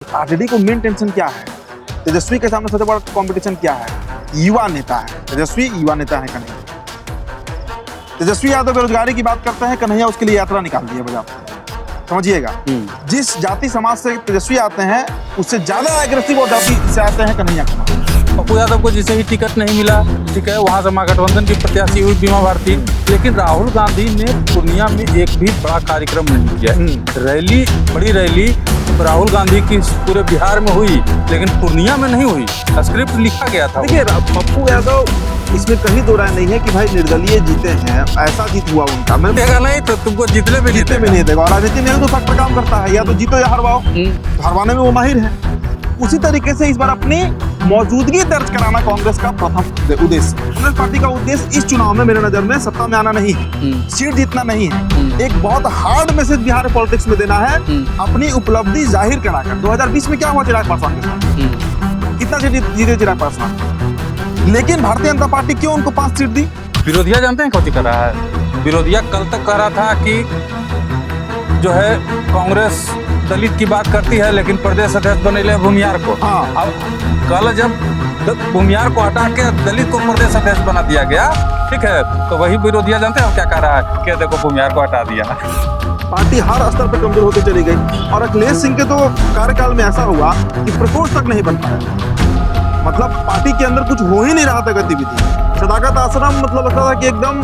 RJD को main tension क्या है? तेजस्वी के सामने सबसे बड़ा कंपटीशन क्या है? युवा नेता है तेजस्वी, युवा नेता है कन्हैया। तेजस्वी यादव बेरोजगारी की बात करते हैं, कन्हैया उसके लिए यात्रा निकाल दी है बजा, समझिएगा। जिस जाति समाज से तेजस्वी आते हैं उससे ज्यादा एग्रेसिव और जाति से आते हैं कन्हैया कुमार। पप्पू यादव को जिसे ही टिकट नहीं मिला, ठीक है, वहां से महागठबंधन की प्रत्याशी हुई बीमा भारती, लेकिन राहुल गांधी ने पूर्णिया में एक भी बड़ा कार्यक्रम नहीं किया। रैली, बड़ी रैली राहुल गांधी की पूरे बिहार में हुई, लेकिन पूर्णिया में नहीं हुई। स्क्रिप्ट लिखा गया था। देखिए, पप्पू यादव इसमें कहीं दो राय नहीं है कि भाई निर्दलीय जीते हैं, ऐसा जीत हुआ उनका। मैं देगा नहीं तो तुमको जीतने में नहीं देगा। और राजनीति में दो फैक्टर काम करता है, या तो जीतो या हरवाओ। हरवाने में वो माहिर है। उसी तरीके से इस बार अपनी मौजूदगी दर्ज कराना कांग्रेस का प्रथम उद्देश्य। कांग्रेस पार्टी का उद्देश्य इस चुनाव में मेरे नजर में सत्ता में आना नहीं है, सीट जीतना नहीं है, एक बहुत हार्ड मैसेज बिहार पॉलिटिक्स में देना है, अपनी उपलब्धि जाहिर कराकर। 2020 में क्या हुआ चिराग पासवान के साथ? कितना सीट जीते चिराग पासवान? लेकिन भारतीय जनता पार्टी क्यों उनको 5 सीट दी? विरोधिया जानते हैं कौन कर रहा है? विरोधिया कल तक कह रहा था कि जो है कांग्रेस दलित की बात करती है, लेकिन प्रदेश अध्यक्ष बनेले भूमियार को। हाँ। अब कल जब भूमियार को हटा के दलित को प्रदेश अध्यक्ष बना दिया गया, ठीक है, तो वही विरोधिया जानते हैं क्या कह रहा है? कि देखो भूमियार को हटा दिया। पार्टी हर स्तर पर कमजोर होती चली गई। और अखिलेश सिंह के तो कार्यकाल में ऐसा हुआ कि प्रकोष्ठ तक नहीं बन पाया। मतलब पार्टी के अंदर कुछ हो ही नहीं रहा था गतिविधि। सदाकत आश्रम मतलब लगता था कि एकदम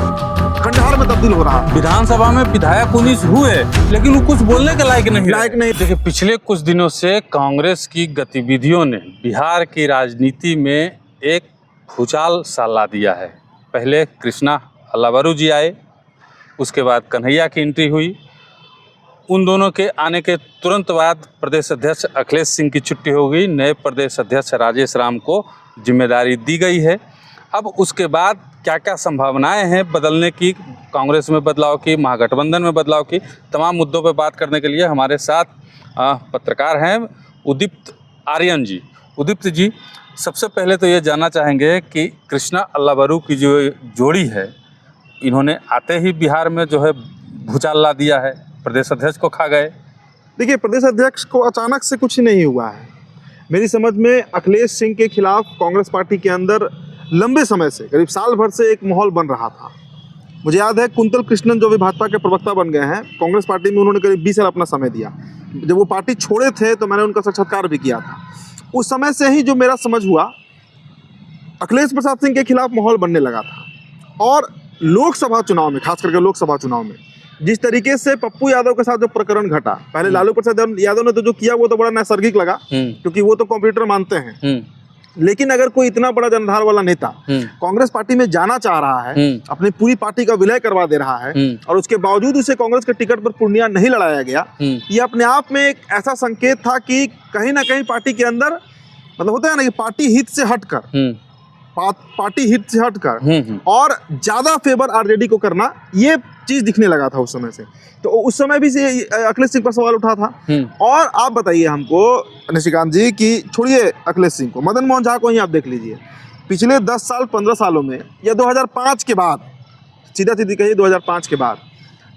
खंडहर में तब्दील हो रहा। विधानसभा में विधायक 19 हुए, लेकिन वो कुछ बोलने के लायक नहीं। देखिए, पिछले कुछ दिनों से कांग्रेस की गतिविधियों ने बिहार की राजनीति में एक भूचाल सा ला दिया है। पहले कृष्णा अल्लावरू जी आए, उसके बाद कन्हैया की एंट्री हुई। उन दोनों के आने के तुरंत बाद प्रदेश अध्यक्ष अखिलेश सिंह की छुट्टी हो गई। नए प्रदेश अध्यक्ष राजेश राम को जिम्मेदारी दी गई है। अब उसके बाद क्या क्या संभावनाएं हैं बदलने की, कांग्रेस में बदलाव की, महागठबंधन में बदलाव की, तमाम मुद्दों पर बात करने के लिए हमारे साथ पत्रकार हैं उदीप्त आर्यन जी। उदीप्त जी, सबसे पहले तो ये जानना चाहेंगे कि कृष्णा अल्लावरू की जो जोड़ी है, इन्होंने आते ही बिहार में जो है भूचाल ला दिया है, प्रदेश अध्यक्ष को खा गए। देखिए, प्रदेश अध्यक्ष को अचानक से कुछ नहीं हुआ है। मेरी समझ में अखिलेश सिंह के खिलाफ कांग्रेस पार्टी के अंदर लंबे समय से, करीब साल भर से एक माहौल बन रहा था। मुझे याद है कुंतल कृष्णन जो भी भाजपा के प्रवक्ता बन गए हैं, कांग्रेस पार्टी में उन्होंने करीब 20 साल अपना समय दिया। जब वो पार्टी छोड़े थे तो मैंने उनका साक्षात्कार भी किया था। उस समय से ही जो मेरा समझ हुआ, अखिलेश प्रसाद सिंह के खिलाफ माहौल बनने लगा था। और लोकसभा चुनाव में, खास करके लोकसभा चुनाव में, जिस तरीके से पप्पू यादव के साथ जो प्रकरण घटा, पहले लालू प्रसाद यादव ने तो जो किया वो तो बड़ा नैसर्गिक लगा, क्योंकि वो तो कॉम्पिटिटर मानते हैं। लेकिन अगर कोई इतना बड़ा जनधार वाला नेता कांग्रेस पार्टी में जाना चाह रहा है, अपनी पूरी पार्टी का विलय करवा दे रहा है, और उसके बावजूद उसे कांग्रेस के टिकट पर पूर्णिया नहीं लड़ाया गया, ये अपने आप में एक ऐसा संकेत था कि कहीं ना कहीं पार्टी के अंदर, मतलब होता है ना कि पार्टी हित से हटकर और ज्यादा फेवर आरजेडी को करना, ये चीज दिखने लगा था उस समय से। तो उस समय भी से अखिलेश सिंह पर सवाल उठा था। और आप बताइए हमको निशिकांत जी कि छोड़िए अखिलेश सिंह को, मदन मोहन झा को ही आप देख लीजिए। पिछले 10 साल 15 सालों में, या 2005 के बाद, सीधा सीधी कहिए 2005 के बाद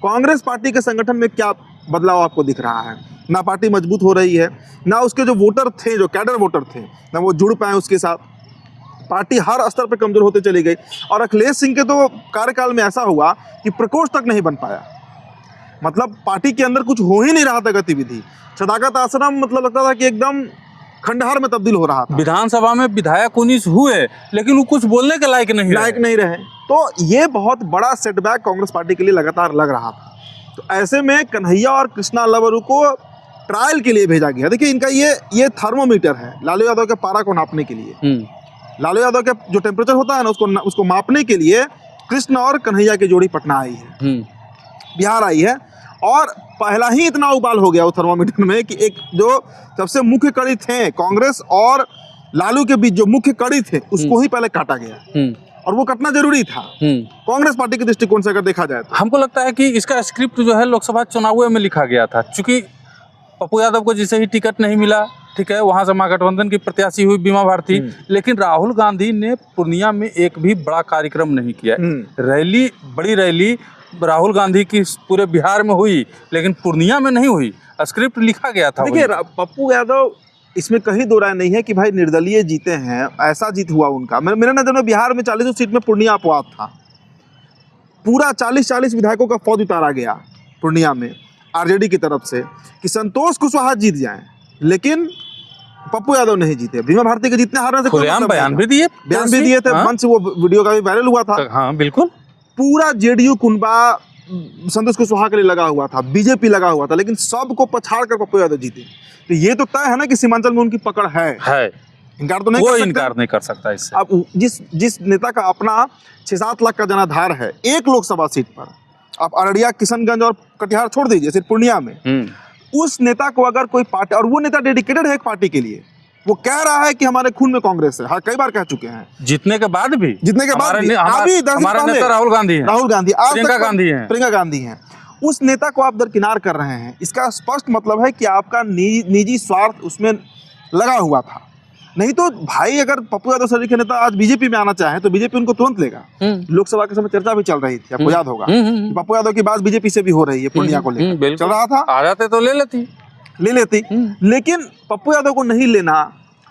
कांग्रेस पार्टी के संगठन में क्या बदलाव आपको दिख रहा है? ना पार्टी मजबूत हो रही है, ना उसके जो वोटर थे, जो कैडर वोटर थे, ना वो जुड़ पाए उसके साथ। पार्टी हर स्तर पर कमजोर होती चली गई। और अखिलेश सिंह के तो कार्यकाल में ऐसा हुआ कि प्रकोष्ठ तक नहीं बन पाया। मतलब पार्टी के अंदर कुछ हो ही नहीं रहा था गतिविधि। सदाकत आश्रम मतलब लगता था कि एकदम खंडहर में तब्दील हो रहा था। विधानसभा में विधायक 19 हुए, लेकिन वो कुछ बोलने के लायक नहीं रहे। तो ये बहुत बड़ा सेटबैक कांग्रेस पार्टी के लिए लगातार लग रहा था। तो ऐसे में कन्हैया और कृष्णा अल्लावरू को ट्रायल के लिए भेजा गया। देखिए, इनका ये थर्मोमीटर है लालू यादव के पारा को नापने के लिए। लालू यादव का जो टेम्परेचर होता है ना, उसको मापने के लिए कृष्ण और कन्हैया की जोड़ी पटना आई है, बिहार आई है। और पहला ही इतना उबाल हो गया वो थर्मामीटर में कि एक जो सबसे मुख्य कड़ी थे कांग्रेस और लालू के बीच, जो मुख्य कड़ी थे, उसको ही पहले काटा गया। और वो कटना जरूरी था कांग्रेस पार्टी के दृष्टिकोण से अगर देखा जाए तो। हमको लगता है कि इसका स्क्रिप्ट जो है लोकसभा चुनाव में लिखा गया था, चूंकि पप्पू यादव को जिसे ही टिकट नहीं मिला, ठीक है, वहां से महागठबंधन की प्रत्याशी हुई बीमा भारती, लेकिन राहुल गांधी ने पूर्णिया में एक भी बड़ा कार्यक्रम नहीं किया। रैली, बड़ी रैली राहुल गांधी की पूरे बिहार में हुई, लेकिन पूर्णिया में नहीं हुई। स्क्रिप्ट लिखा गया था। देखिए, पप्पू यादव इसमें कहीं दो राय नहीं है कि भाई निर्दलीय जीते हैं, ऐसा जीत हुआ उनका। मेरे नजर में बिहार में 40 सीट में पूर्णिया अपवाद था। पूरा 40 विधायकों का फौज उतारा गया पूर्णिया में आरजेडी की तरफ से कि संतोष कुशवाहा जीत जाएं, लेकिन पप्पू यादव नहीं जीते। भीमा भारती के जितने हारने से खुलेआम बयान भी दिए थे। मंच वो वीडियो का भी वायरल हुआ था। हाँ बिल्कुल। पूरा जेडीयू कुनबा संतोष कुशवाहा के लिए लगा हुआ था, बीजेपी लगा हुआ था, लेकिन सबको पछाड़ कर पप्पू यादव जीते। तो ये तो तय है ना कि सीमांचल में उनकी पकड़ है। इनकार तो नहीं वो कर सकते। इनकार नहीं कर सकता इससे। अब जिस नेता का अपना 6-7 लाख का जनाधार है एक लोकसभा सीट पर, आप अररिया, किशनगंज और कटिहार छोड़ दीजिए, सिर्फ पूर्णिया में उस नेता को अगर कोई पार्टी, और वो नेता डेडिकेटेड है एक पार्टी के लिए, वो कह रहा है कि हमारे खून में कांग्रेस है, हाँ कई बार कह चुके हैं, जीतने के बाद भी हमारे नेता राहुल गांधी हैं, प्रियंका गांधी हैं, उस नेता को आप दरकिनार कर रहे हैं। इसका स्पष्ट मतलब है कि आपका निजी स्वार्थ उसमें लगा हुआ था। नहीं तो भाई अगर पप्पू यादव सर के नेता आज बीजेपी में आना चाहे तो बीजेपी उनको तुरंत लेगा। लोकसभा के समय चर्चा भी चल रही थी, आपको याद होगा, पप्पू यादव की बात बीजेपी से भी हो रही है पूर्णिया को लेकर, चल रहा था। आ जाते तो ले लेती। लेकिन पप्पू यादव को नहीं लेना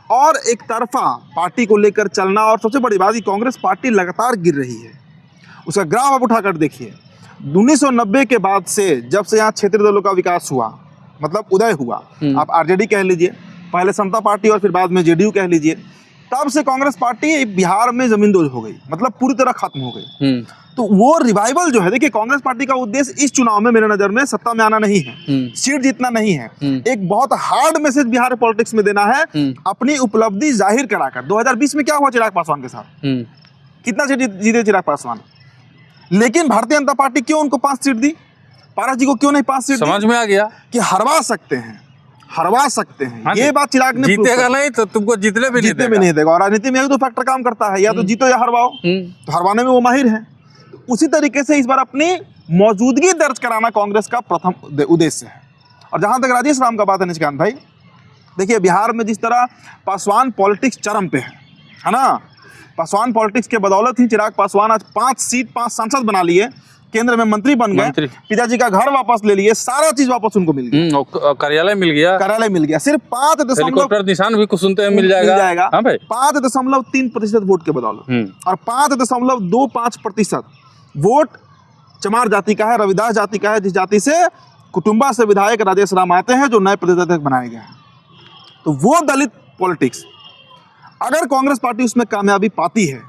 और एक तरफा पार्टी को लेकर चलना, और सबसे बड़ी बात कांग्रेस पार्टी लगातार गिर रही है। उसका ग्राफ आप उठाकर देखिए, 1990 के बाद से जब से यहाँ क्षेत्रीय दलों का विकास हुआ, मतलब उदय हुआ, आप आरजेडी कह लीजिए, पहले समता पार्टी और फिर बाद में जेडीयू कह लीजिए, तब से कांग्रेस पार्टी बिहार में जमींदोज हो गई, मतलब पूरी तरह खत्म हो गई। तो वो रिवाइवल जो है, देखिए कांग्रेस पार्टी का उद्देश्य इस चुनाव में मेरे नजर में सत्ता में आना नहीं है, सीट जीतना नहीं है, एक बहुत हार्ड मैसेज बिहार पॉलिटिक्स में देना है, अपनी उपलब्धि जाहिर कराकर। 2020 में क्या हुआ चिराग पासवान के साथ, कितना सीट जीते चिराग पासवान, लेकिन भारतीय जनता पार्टी क्यों उनको 5 सीट दी, पारस जी को क्यों नहीं 5 सीट? समझ में आ गया कि हरवा सकते हैं। हाँ, ये बात चिराग ने जीतेगा नहीं तो तुमको जीतने भी नहीं देगा। और राजनीति में एक तो फैक्टर काम करता है, या तो जीतो या हरवाओ, तो हरवाने में वो माहिर है। तो उसी तरीके से इस बार अपनी मौजूदगी दर्ज कराना कांग्रेस का प्रथम उद्देश्य है। और जहां तक राजेश राम का बात है निशिकांत भाई, देखिए बिहार में जिस तरह पासवान पॉलिटिक्स चरम पे है ना, पासवान पॉलिटिक्स के बदौलत ही चिराग पासवान आज 5 सीट 5 सांसद बना लिए, केंद्र में मंत्री बन गए, पिताजी का घर वापस ले लिए, सारा चीज वापस उनको मिल गया, कार्यालय मिल गया। सिर्फ 5 निशान भी कुछ सुनते हैं मिल जाएगा। हाँ भाई, 5.3% वोट के बदौलत, और 5.25% वोट चमार जाति का है, रविदास जाति का है, जिस जाति से कुटुंबा से विधायक राजेश राम आते हैं, जो नए प्रदेश अध्यक्ष बनाए गए हैं। तो वो दलित पॉलिटिक्स अगर कांग्रेस पार्टी उसमें कामयाबी पाती है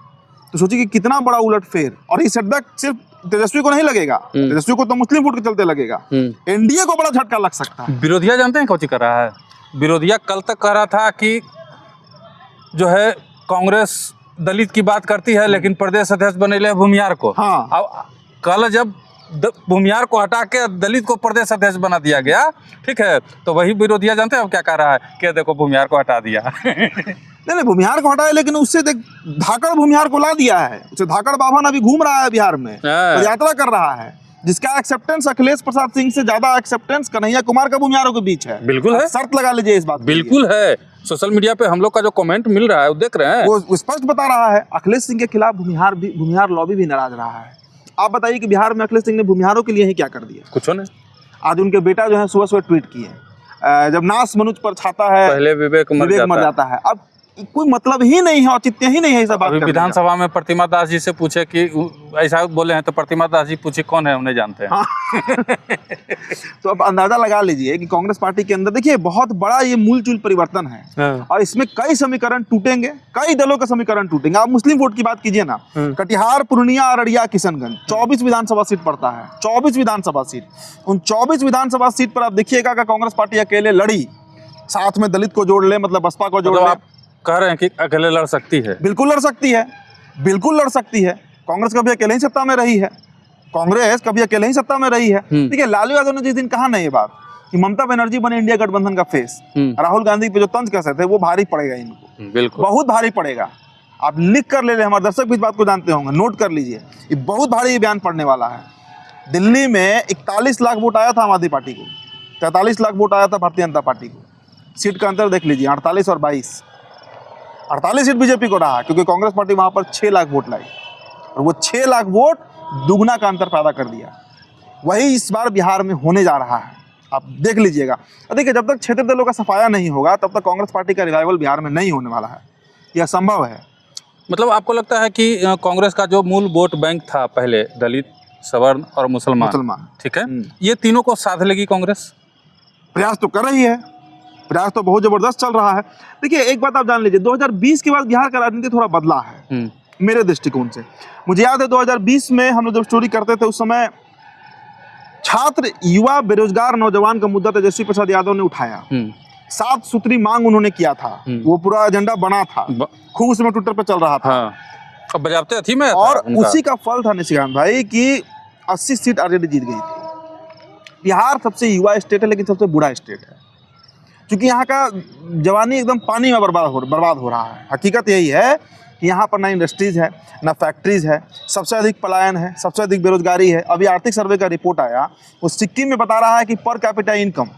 तो सोचिए कि कितना बड़ा उलटफेर। और ये सेटबैक सिर्फ तेजस्वी को नहीं लगेगा, तेजस्वी को तो मुस्लिम वोट के चलते लगेगा, एनडीए को बड़ा झटका लग सकता है। विरोधिया जानते हैं कौन कर रहा है? विरोधिया कल तक कह रहा था कि जो है कांग्रेस दलित की बात करती है, लेकिन प्रदेश अध्यक्ष बनेले भूमिहार को। हाँ, अब कल जब भूमिहार को हटा के दलित को प्रदेश अध्यक्ष बना दिया गया, ठीक है, तो वही विरोधिया जानते हैं अब क्या कह रहा है कि देखो भूमिहार को हटा दिया। नहीं भूमिहार को हटाया, लेकिन उससे देख धाकड़ भूमिहार को ला दिया है। उससे धाकड़ बाभन अभी घूम रहा है बिहार में, तो यात्रा कर रहा है, जिसका एक्सेप्टेंस अखिलेश प्रसाद सिंह से ज्यादा एक्सेप्टेंस कन्हैया कुमार का भूमिहारों के बीच है। बिल्कुल है, शर्त लगा लीजिए इस बात। बिल्कुल है, सोशल मीडिया पे हम लोग का जो कमेंट मिल रहा है वो देख रहे हैं, वो स्पष्ट बता रहा है। अखिलेश सिंह के खिलाफ भूमिहार लॉबी भी नाराज रहा है। आप बताइए कि बिहार में अखिलेश सिंह ने भूमिहारों के लिए ही क्या कर दिया? कुछ नहीं। आज उनके बेटा जो है सुबह ट्वीट किए, जब नाश मनुज पर छाता है पहले विवेक मर जाता है। अब कोई मतलब ही नहीं है, औचित्य ही नहीं है इस बात। विधानसभा में प्रतिमा दास जी से पूछे कि ऐसा बोले हैं, तो प्रतिमा दास जी पूछे कौन है, उन्हें जानते हैं। तो अब अंदाजा लगा लीजिए कि कांग्रेस पार्टी के अंदर देखिए बहुत बड़ा ये मूलचूल परिवर्तन है, और इसमें कई समीकरण टूटेंगे, कई दलों का समीकरण टूटेंगे। आप मुस्लिम वोट की बात कीजिए ना, कटिहार, पूर्णिया, अररिया, किशनगंज 24 विधानसभा सीट पड़ता है, 24 विधानसभा सीट। उन 24 विधानसभा सीट पर आप देखिएगा कि कांग्रेस पार्टी अकेले लड़ी, साथ में दलित को जोड़ ले, मतलब बसपा को जोड़ ले। कह रहे हैं कि अकेले लड़ सकती है? बिल्कुल लड़ सकती है, बिल्कुल लड़ सकती है। कांग्रेस कभी अकेले ही सत्ता में रही है, कांग्रेस कभी अकेले ही सत्ता में रही है। देखिए लालू यादव ने जिस दिन कहा ना ये बात कि ममता बनर्जी बने इंडिया गठबंधन का फेस, राहुल गांधी पे जो तंज कसे थे वो भारी पड़ेगा इनको, बिल्कुल बहुत भारी पड़ेगा। आप लिख कर ले, हमारे दर्शक भी इस बात को जानते होंगे, नोट कर लीजिए, ये बहुत भारी ये बयान पड़ने वाला है। दिल्ली में 41 लाख वोट आया था आम आदमी पार्टी को, 43 लाख वोट आया था भारतीय जनता पार्टी को। सीट का अंतर देख लीजिए, 48 और 22, 48 सीट बीजेपी को रहा, क्योंकि कांग्रेस पार्टी वहां पर 6 लाख वोट लाई, और वो 6 लाख वोट दुगना का अंतर पैदा कर दिया। वही इस बार बिहार में होने जा रहा है। आप देख लीजिएगा। देखिए, जब तक क्षेत्रीय दलों का सफाया नहीं होगा तब तक कांग्रेस पार्टी का रिवाइवल बिहार में नहीं होने वाला है, यह असंभव है। मतलब आपको लगता है कि कांग्रेस का जो मूल वोट बैंक था पहले, दलित, सवर्ण और मुसलमान, ठीक है, ये तीनों को साध लेगी कांग्रेस? प्रयास तो कर रही है, प्रयास तो बहुत जबरदस्त चल रहा है। देखिए, एक बात आप जान लीजिए, 2020 के बाद बिहार का राजनीति थोड़ा बदला है मेरे दृष्टिकोण से। मुझे याद है 2020 में हम लोग जब स्टोरी करते थे उस समय छात्र, युवा, बेरोजगार नौजवान का मुद्दा तेजस्वी प्रसाद यादव ने उठाया। 7 सूत्री मांग उन्होंने किया था, वो पूरा एजेंडा बना था, खूब उसमें ट्विटर पे चल रहा था। हाँ। अब बजाते थी मैं और उसी का फल था निशिकांत भाई कि 80 सीट आरजेडी जीत गई थी। बिहार सबसे युवा स्टेट है लेकिन सबसे बुरा स्टेट है, क्योंकि यहाँ का जवानी एकदम पानी में बर्बाद हो रहा है। हकीकत यही है कि यहाँ पर ना इंडस्ट्रीज़ है, ना फैक्ट्रीज़ है, सबसे अधिक पलायन है, सबसे अधिक बेरोजगारी है। अभी आर्थिक सर्वे का रिपोर्ट आया, वो सिक्किम में बता रहा है कि पर कैपिटा इनकम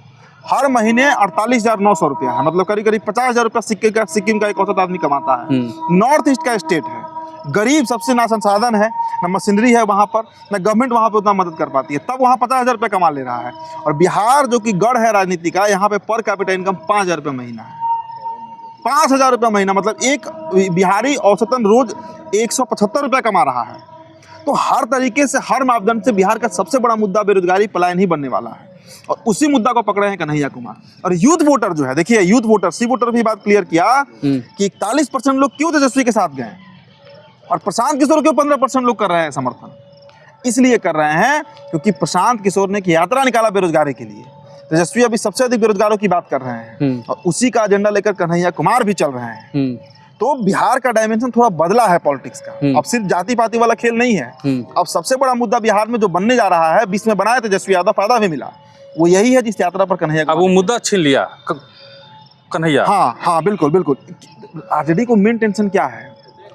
हर महीने 48,900 रुपया है, मतलब करीब करीब 50,000 रुपया सिक्किम का एक औसत आदमी कमाता है। नॉर्थ ईस्ट का स्टेट है, गरीब सबसे, ना संसाधन है, ना मशीनरी है वहाँ पर, ना गवर्नमेंट वहाँ पे उतना मदद कर पाती है, तब वहाँ 50,000 रुपये कमा ले रहा है। और बिहार जो कि गढ़ है राजनीति का, यहाँ पे पर कैपिटा इनकम 5,000 रुपये महीना है। 5,000 रुपये महीना, मतलब एक बिहारी औसतन रोज 175 रुपया कमा रहा है। तो हर तरीके से, हर मापदंड से बिहार का सबसे बड़ा मुद्दा बेरोजगारी, पलायन ही बनने वाला है। और उसी मुद्दा को पकड़े हैं कन्हैया कुमार। और यूथ वोटर जो है, देखिए यूथ वोटर, सी वोटर भी बात क्लियर किया कि 41% लोग क्यों तेजस्वी के साथ गए और प्रशांत किशोर क्यों 15% लोग कर रहे हैं समर्थन। इसलिए कर रहे हैं क्योंकि प्रशांत किशोर ने एक यात्रा निकाला बेरोजगारी के लिए। तेजस्वी अभी सबसे अधिक बेरोजगारों की बात कर रहे हैं और उसी का एजेंडा लेकर कन्हैया कुमार भी चल रहे हैं। तो बिहार का डायमेंशन थोड़ा बदला है पॉलिटिक्स का। अब सिर्फ जाति पाति वाला खेल नहीं है। अब सबसे बड़ा मुद्दा बिहार में जो बनने जा रहा है, बीच में बनाया तेजस्वी यादव, फायदा भी मिला, वो यही है जिस यात्रा पर कन्हैया। अब वो मुद्दा छीन लिया कन्हैया। हाँ हाँ, बिल्कुल बिल्कुल। आरजेडी को मेन टेंशन क्या है?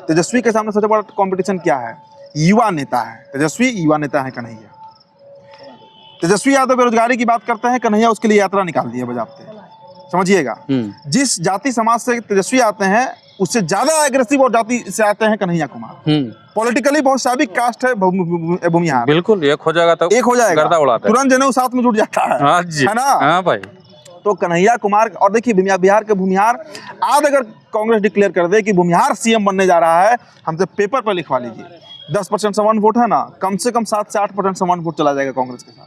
तेजस्वी के सामने सबसे बड़ा कंपटीशन क्या है? युवा नेता है तेजस्वी, युवा नेता है कन्हैया। तेजस्वी यादव बेरोजगारी की बात करते हैं, कन्हैया उसके लिए यात्रा निकाल दी है बजाते, समझिएगा। जिस जाति समाज से तेजस्वी आते हैं उससे ज्यादा एग्रेसिव और जाति से आते हैं कन्हैया कुमार। पॉलिटिकली बहुत साबिक कास्ट है भूमिहार। बिल्कुल, एक हो जाएगा तो एक हो जाएगा, गर्दा उड़ाता है, तुरंत जनेऊ साथ में जुड़ जाता है। हाँ जी, है ना? हाँ भाई। तो कन्हैया कुमार, और देखिए बिहार के भूमिहार, आज अगर कांग्रेस डिक्लेयर कर दे कि भूमिहार सीएम बनने जा रहा है, हमसे पेपर पर लिखवा लीजिए, 10% समान वोट है ना, कम से कम 7 से 8% समान वोट चला जाएगा कांग्रेस के साथ।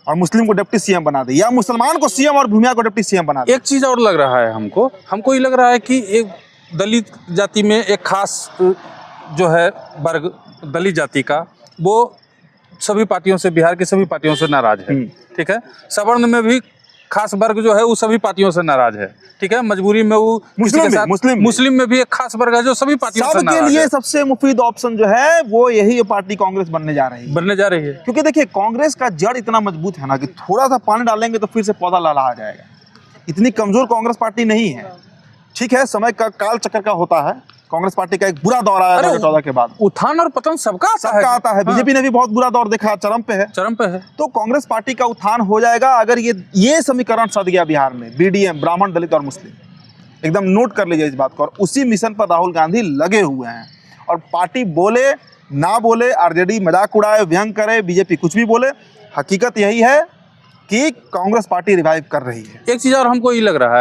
और मुस्लिम को डिप्टी सीएम बना दे, या मुसलमान को सीएम और भूमिहार को डिप्टी सीएम बना दे। एक चीज और लग रहा है हमको ये लग रहा है कि एक दलित जाति में एक खास जो है वर्ग, दलित जाति का, वो सभी पार्टियों से, बिहार की सभी पार्टियों से नाराज है। ठीक है, सवर्ण में भी खास वर्ग जो है वो सभी पार्टियों से नाराज है। ठीक है, मजबूरी में वो मुस्लिम में भी एक खास वर्ग है जो सभी पार्टियों से नाराज है। सबके लिए सबसे मुफीद ऑप्शन जो है वो यही पार्टी कांग्रेस बनने जा रही है। क्योंकि देखिए कांग्रेस का जड़ इतना मजबूत है ना कि थोड़ा सा पानी डालेंगे तो फिर से पौधा लहलहा जाएगा। इतनी कमजोर कांग्रेस पार्टी नहीं है। ठीक है, समय का, काल चक्कर का होता है। कांग्रेस पार्टी का एक बुरा दौर आया 2014 के बाद। उठान और पतन सबका आता है। बीजेपी ने भी बहुत बुरा दौर देखा, चरम पे है। तो कांग्रेस पार्टी का उत्थान हो जाएगा अगर ये समीकरण सध गया बिहार में, बीडीएम, ब्राह्मण, दलित और मुस्लिम। एकदम नोट कर लीजिए इस बात को। और उसी मिशन पर राहुल गांधी लगे हुए हैं। और पार्टी बोले ना बोले, आरजेडी मजाक उड़ाए, व्यंग करे, बीजेपी कुछ भी बोले, हकीकत यही है कि कांग्रेस पार्टी रिवाइव कर रही है। एक चीज और हमको ये लग रहा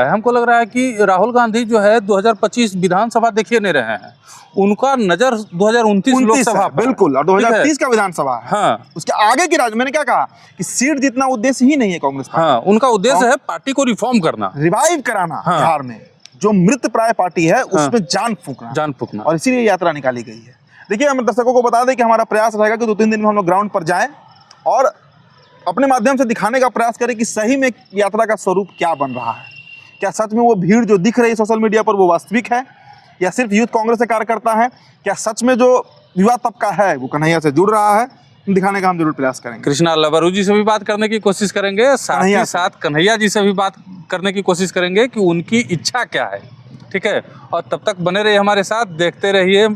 है कि राहुल गांधी जो है 2025 विधानसभा देखिए नहीं रहे हैं, उनका नजर 2029 लोकसभा, बिल्कुल, और 2030 का विधानसभा है। हाँ, उसके आगे की मैंने क्या कहा कि सीट जितना उद्देश्य ही नहीं है कांग्रेस पार्टी। हाँ, उनका उद्देश्य है पार्टी को रिफॉर्म करना, रिवाइव कराना। हाँ, बिहार में जो मृत प्राय पार्टी है उसमें जान फूंकना, और इसीलिए यात्रा निकाली गई है। देखिए, हम दर्शकों को बता दें कि हमारा प्रयास रहेगा कि 2-3 दिन में हम लोग ग्राउंड पर जाएं और अपने माध्यम से दिखाने का प्रयास करें कि सही में यात्रा का स्वरूप क्या बन रहा है। क्या सच में वो भीड़ जो दिख रही है सोशल मीडिया पर वो वास्तविक है, या सिर्फ यूथ कांग्रेस से कार्यकर्ता है? क्या सच में जो युवा तबका है वो कन्हैया से जुड़ रहा है? दिखाने का हम जरूर प्रयास करेंगे। कृष्णा लबरू जी से भी बात करने की कोशिश करेंगे, साथ ही साथ कन्हैया जी से भी बात करने की कोशिश करेंगे कि उनकी इच्छा क्या है। ठीक है, और तब तक बने रहिए हमारे साथ, देखते रहिए